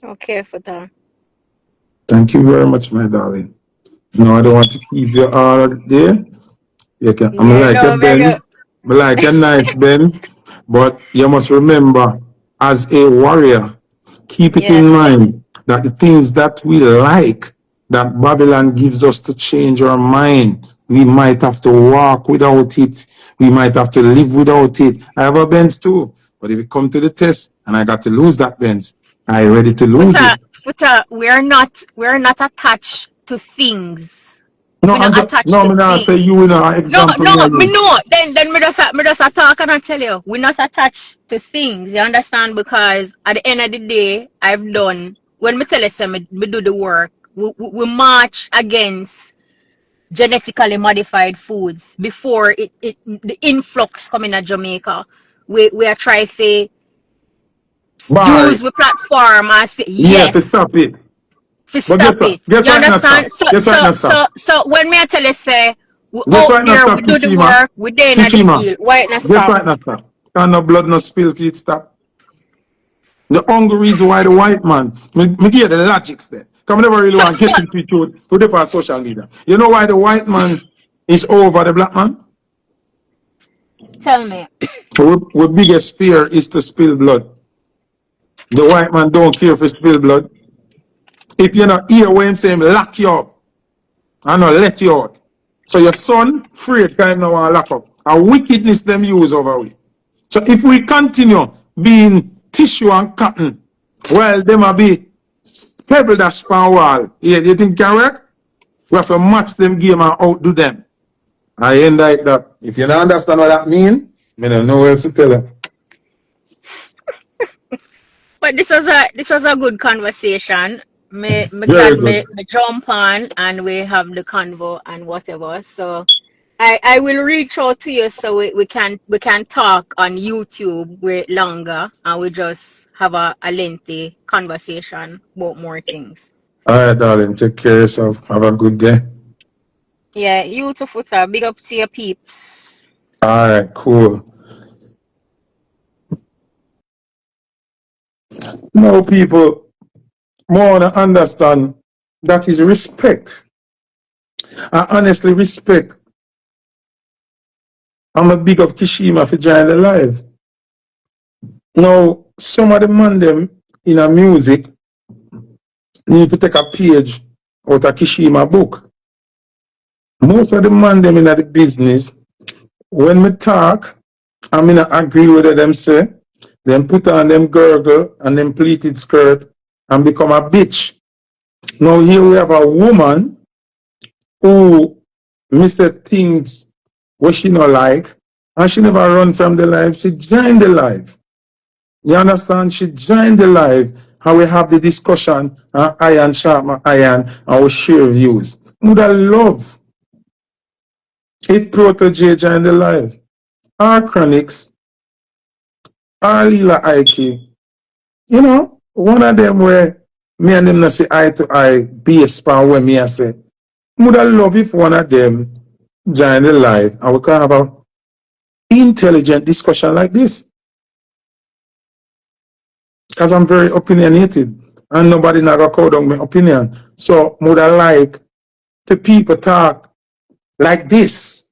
Okay, for that. Thank you very much, my darling. No, I don't want to keep you all there. I'm Yeah, like your no, mega. Benz, I like your nice Benz, but you must remember, as a warrior, keep it in Yes. mind that the things that we like, that Babylon gives us to change our mind, we might have to walk without it. We might have to live without it. I have a Benz too, but if it come to the test and I got to lose that Benz, I ready to lose it. Foota, we're not attached to things. No, We're not attached no, to I'm not say things. you know No, example no, me I me use. no. Then me just a talk and I tell you, we're not attached to things. You understand? Because at the end of the day, I've done when me tell you say me do the work. We march against genetically modified foods before the influx coming to Jamaica. We are trying to Barry, use the platform as yeah, to yes stop it. to But guess stop what? it. Guess You what not understand? stop? Guess what not stop? So when me I tell you say we Guess out what not there, we stop, do the Kishema? work, we there in the Kishema. field. Why it not Guess stop? what not stop? Can no blood no spill for it stop. The only reason why the white man, me give you the logics there. Come never really So want to so get into it to the past social media. You know why the white man is over the black man? tell me. Our biggest fear is to spill blood. The white man don't care if you spill blood. If you're not here when him say him lock you up and not let you out. So your son afraid time now want lock up. And wickedness them use over we. So if we continue being tissue and cotton, while them a be pebble dash pan wall, yeah, you think can work? We have to match them game and outdo them. I end like that. If you don't understand what that mean, I don't know what else to tell you. But this was a good conversation. Me Very glad good. me jump on and we have the convo and whatever. So I will reach out to you so we can talk on YouTube way longer and we just have a lengthy conversation about more things. All right, darling. Take care of yourself. Have a good day. Yeah, you too, Foota. Big up to your peeps. All right, cool. Now, people more to understand that is respect. I honestly respect. I'm a big of Kishema for joining the live. Now, some of the man them in a music need to take a page out of Kishema book. Most of the man them in the business, when me talk, I mean I agree with what them say, them put on them girdle and them pleated skirt and become a bitch. Now here we have a woman who miss things what she not like, and she never run from the life, she joined the life. You understand? She joined the live and we have the discussion and iron sharp iron and we share views. Would I love it protege join the live? Our chronics, our Lila Ike, you know, one of them where me and them not say eye to eye based on where me I say. Would I love if one of them join the live and we can have a intelligent discussion like this? Because I'm very opinionated and nobody not gonna call down my opinion. So would I like for people talk like this?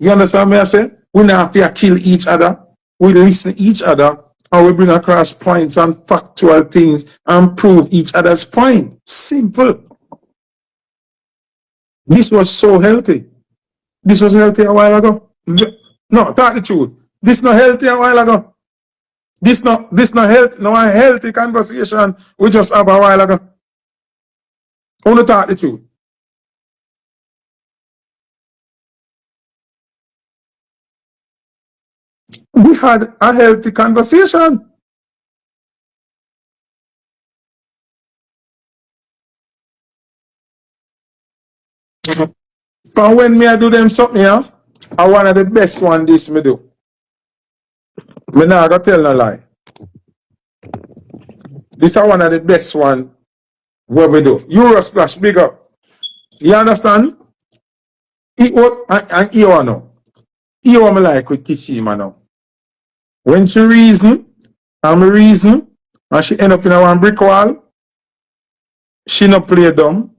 You understand me I say? We not have to kill each other. We listen to each other and we bring across points and factual things and prove each other's point. Simple. This was so healthy. This was healthy a while ago. No, talk the truth. This not healthy a while ago. This not healthy. No, a healthy conversation we just have a while ago. I want to talk the truth. We had a healthy conversation. From when me I do them something, yeah, I one of the best one this me do. Me not gonna tell no lie. This is one of the best one what we do. Eurosplash, big up. You understand? It was and you know. You want me like with Kishima now. When she reason, and me reason, and she end up in a one brick wall, she no play dumb.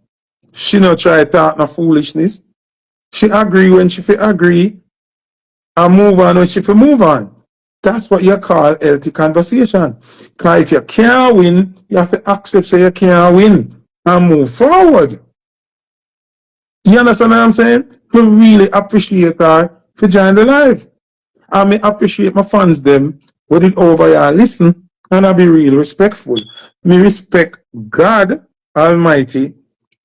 She no try talk no foolishness. She agree when she fi agree and move on when she fi move on. That's what you call healthy conversation. Because if you can't win, you have to accept say you can't win and move forward. You understand what I'm saying? We really appreciate her for joining the live. I may appreciate my fans them with it over here listen and I be real respectful. Me respect God Almighty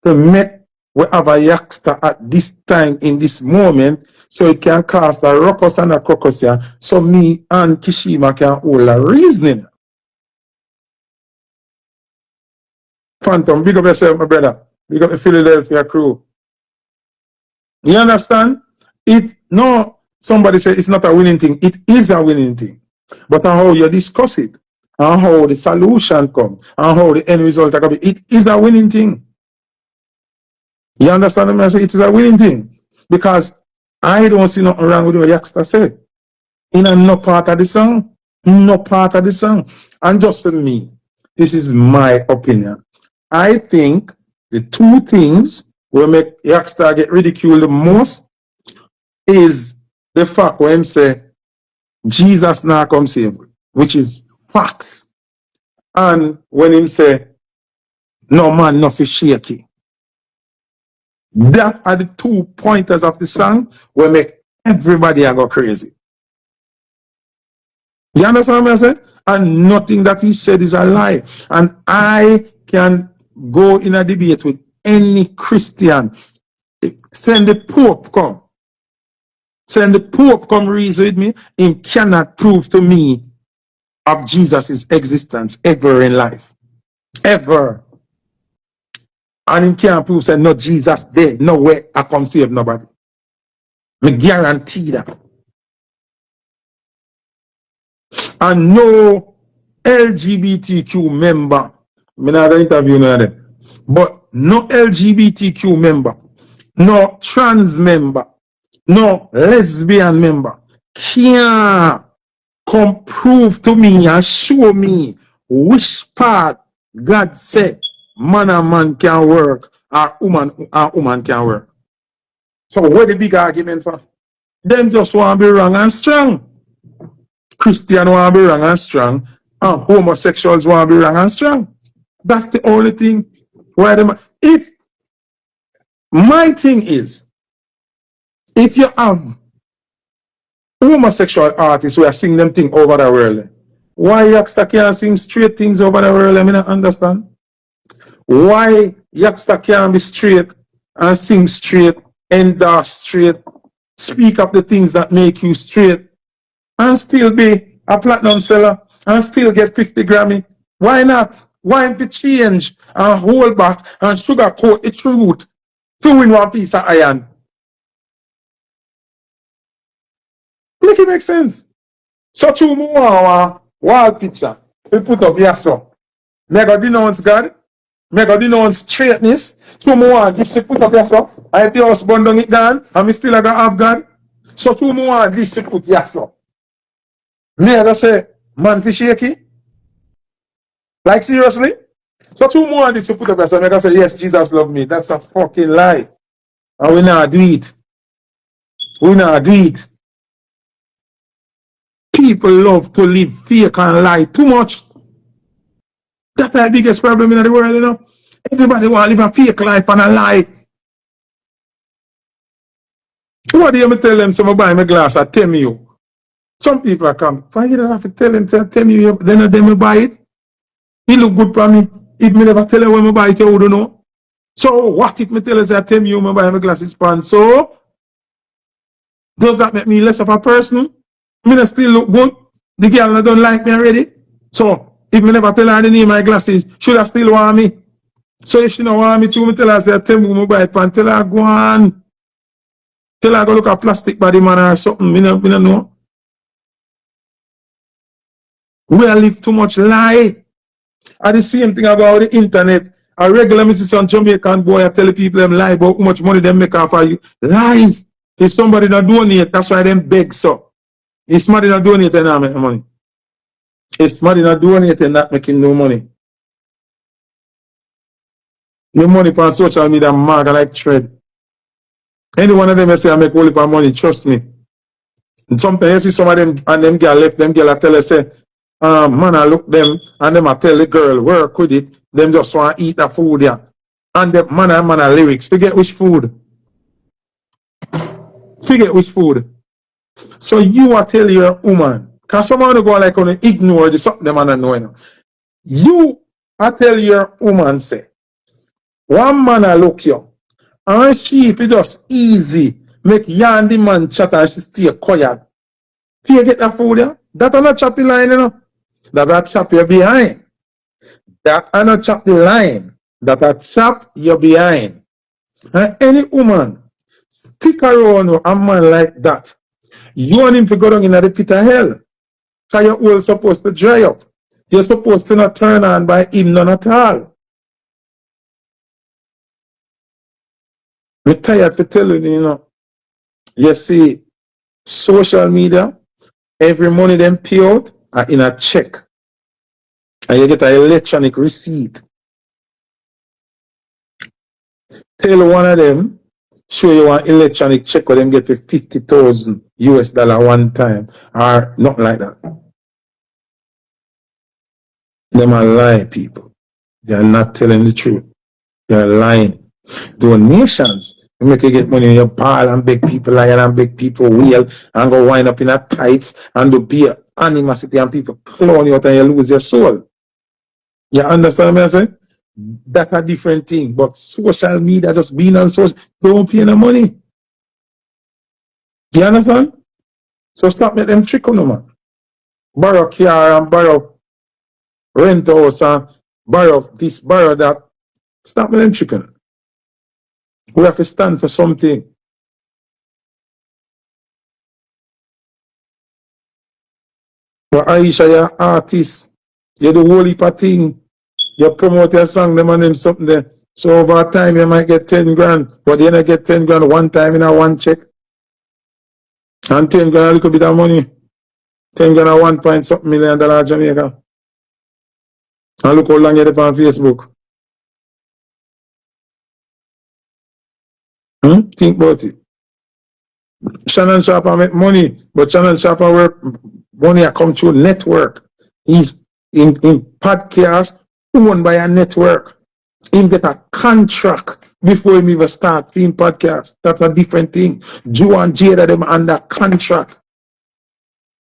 to make we have a youngster at this time in this moment so it can cast a ruckus and a crocus here so me and Kishema can hold a reasoning. Phantom, big up yourself, my brother. Big up the Philadelphia crew. You understand? It no somebody said it's not a winning thing. It is a winning thing. But how you discuss it, and how the solution come, and how the end result come, it is a winning thing. You understand what I say? It is a winning thing. Because I don't see nothing wrong with what Yaxter said. In a no part of the song. No part of the song. And just for me, this is my opinion. I think the two things will make Yaxter get ridiculed the most is the fact when him say Jesus now come save, which is facts. And when him say no man no fi shaky. That are the 2 pointers of the song will make everybody go crazy. You understand what I'm saying? And nothing that he said is a lie. And I can go in a debate with any Christian. Send the Pope come. Send the Pope come reason with me. He cannot prove to me of Jesus' existence ever in life. Ever. And he can't prove say no Jesus dead. No way I come save nobody. I guarantee that. And no LGBTQ member, I'm not going to interview none of them, but no LGBTQ member, no trans member, no lesbian member can come prove to me and show me which part God said man and man can work or woman and woman can work. So what the big argument for? Them just want to be wrong and strong. Christian want to be wrong and strong, and homosexuals want to be wrong and strong. That's the only thing. Why them? If my thing is, if you have homosexual artists who are singing them things over the world, why Yaxter can't sing straight things over the world? I mean, I understand. Why Yaxter can't be straight and sing straight, endorse straight, speak of the things that make you straight, and still be a platinum seller and still get 50 Grammy. Why not? Why if it change and hold back and sugarcoat the truth to win one piece of iron? Make it make sense. So two more wall picture. We put up here so. Mega denounce God. Mega denounce straightness. Two more this put up here so. I the house burn down it down and we still gonna have God. So two more this put here so. Me I say, man fi shaky? Like seriously? So two more this you put up so I say, yes, Jesus love me. That's a fucking lie. And we not do it. We not do it. People love to live fake and lie too much. That's the biggest problem in the world, you know. Everybody want to live a fake life and a lie. What do you tell them? Someone buy me glass at 10 you. Some people are come. Why you don't have to tell them to 10 you, then they buy it? It look good for me. If me never tell you when I buy it, you wouldn't know. So what if me tell you that 10 you, I buy my glasses pan? So does that make me less of a person? Me not still look good. The girl don't like me already. So if me never tell her the name of my glasses, should I still want me? So if she don't want me to, me tell her say 10 you, I buy it pan. Tell her go on. Tell her go look at plastic body man or something. Me no know. We live too much lie. And the same thing about the internet. A regular Mrs. Some Jamaican boy I tell people them lie about how much money they make off of you. Lies. If somebody not donate, that's why them beg so. If somebody not donate, they not make money. If somebody not donate, they not making no money. The money from social media maga like thread. Any one of them I say I make whole heap of money, trust me. And sometimes you see some of them and them girl left, them girl I tell her say, man, I look them and them I tell the girl work with it, them just want to eat the food yeah. And the man and lyrics, forget which food. Forget which food. So you are tell your woman, because someone go like on ignore the something them and know. You I tell your woman say, one man I look you, and she if it just easy, make you and the man chat and she stay quiet. Till you get that food yeah? That are not chop the line, you know. That are chop you behind. That are not chop the line. That are chop you behind. And any woman stick around with a man like that, you want him to go down in the pit of hell. Because you're all supposed to dry up. You're supposed to not turn on by him none at all. I'm tired for telling you, you know. You see, social media, every money them pay out are in a check. And you get an electronic receipt. Tell one of them, show you an electronic check or them get for 50,000 US dollar one time or not like that. Them are lie people. They are not telling the truth. They are lying. Donations. You make you get money in your ball and beg people lion and beg people wheel and go wind up in a tights and do beer animosity and people clown you out and you lose your soul. You understand what I'm saying? That's a different thing. But social media, just being on social, don't pay no money. You understand? So stop making them trick on them, man. Borrow car and borrow rent house and borrow this, borrow that. Stop making them trick on them. We have to stand for something. But Aisha, you're an artist. You do whole heap of thing. You promote your song, them and them something there. So over time you might get 10 grand. But you don't get 10 grand one time in a one check. And 10 grand a little bit of money. 10 grand a 1 point something million dollar Jamaica. And look how long you're on Facebook. Think about it. Shannon Sharper make money, but Shannon Sharper work money come through network. He's in podcast owned by a network. He get a contract before he even start film podcast. That's a different thing. Joe and Jada them under contract.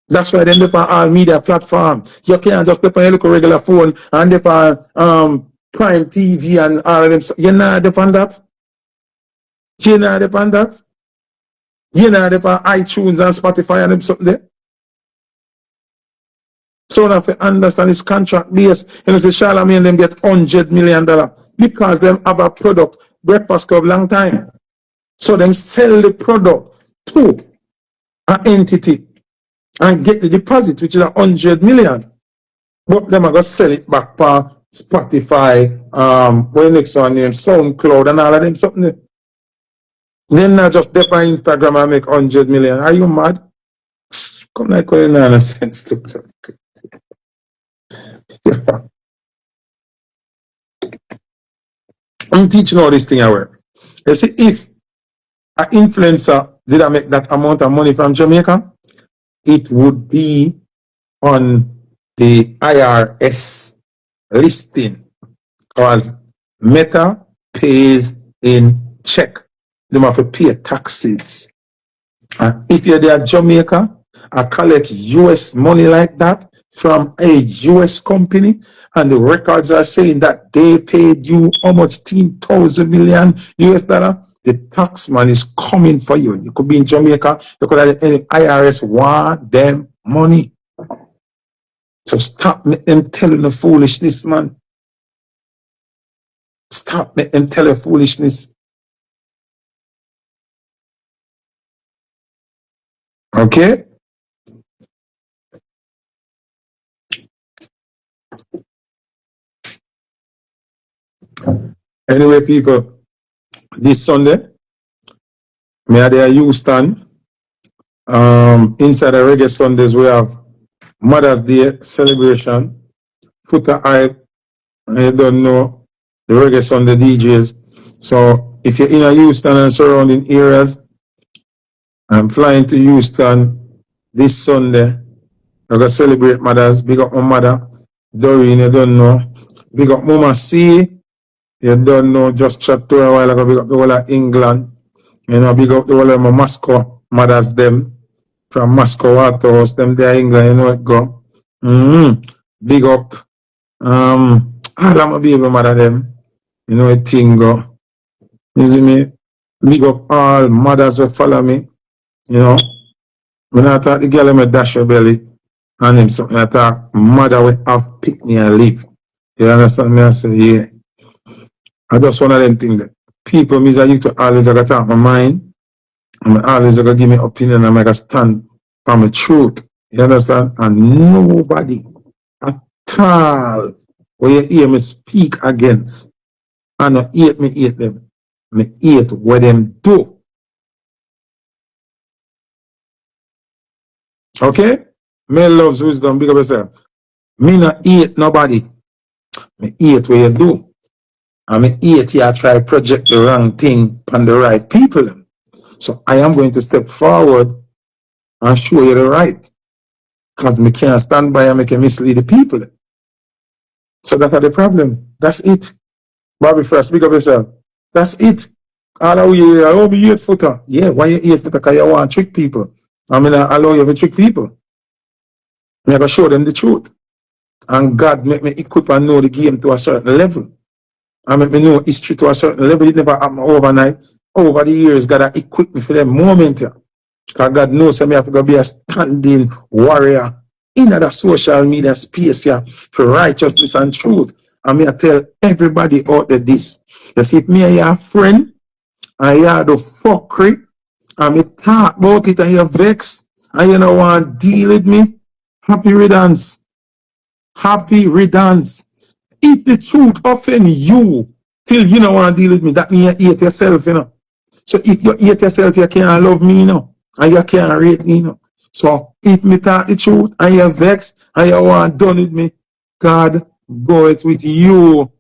That's why they dep on all media platform. You can't just dep on your little regular phone and dep on Prime TV and all of them. You're not dep on that. You're not dep on that. You're not dep on iTunes and Spotify and them something there. So now if you understand this contract base, you know, say Charlamagne them get $100 million because them have a product, Breakfast Club long time. So them sell the product to an entity and get the deposit, which is $100 million. But them are going to sell it back for Spotify, what next one name, SoundCloud and all of them something there. Then not just dip on Instagram and make $100 million. Are you mad? Come like you know sense to I'm teaching all this thing I work. You see, if an influencer did I make that amount of money from Jamaica, it would be on the IRS listing because Meta pays in check. They have to pay taxes. And if you're there Jamaica, I collect US money like that from a US company, and the records are saying that they paid you how much 10,000 million US dollar, the tax man is coming for you. You could be in Jamaica, you could have any IRS want them money. So stop making them telling the foolishness, man. Stop making them tell the foolishness. Okay? Anyway, people, this Sunday, me at the Houston, inside the Reggae Sundays, we have Mother's Day celebration. Foota I don't know the Reggae Sunday DJs. So if you're in a Houston and surrounding areas, I'm flying to Houston this Sunday. I'm gonna celebrate mothers. Big up my mother. Doreen, you don't know. Big up Mama C. You don't know. Just chat to her a while ago. Big up the whole of England. You know, big up the whole of my Moscow mothers them. From Moscow Waterhouse, them there England, you know it go. Big up all of my baby mother them. You know it thing go. You see me? Big up all mothers who follow me. You know. When I talk the girl in my dash your belly and him something I talk mother will have pick me and leave. You understand me? I say, yeah. I just one of them things that people me I used to always gotta talk my mind and I always gotta give me opinion and I gotta stand for my truth. You understand? And nobody at all when you hear me speak against and not hate me hate them. Me hate what them do. Okay? Me loves wisdom, big up yourself. Me not hate nobody. Me hate what you do. I mean, hate you try project the wrong thing on the right people. So I am going to step forward and show you the right. Because me can't stand by and make you mislead the people. So that's the problem. That's it. Bobby first, speak up yourself. That's it. All of you, I be hate Foota. Yeah, why you hate Foota? Because you want to trick people. I mean, I allow you to trick people. I'm going to show them the truth. And God make me equip and know the game to a certain level. I make me know history to a certain level. It never happened overnight. Over the years, God has equipped me for them moment. Because God knows that I have to be a standing warrior in the social media space here for righteousness and truth. And me I tell everybody out there this. You see, if me and your friend, and you have the fuckery, and me talk about it and you vex, and you don't want to deal with me, happy riddance. Happy riddance. If the truth offend you till you don't want to deal with me, that means you hate yourself, you know. So if you hate yourself, you can't love me, you know. And you can't rate me, you know. So if me talk the truth and you're vexed and you want done with me, God, go it with you.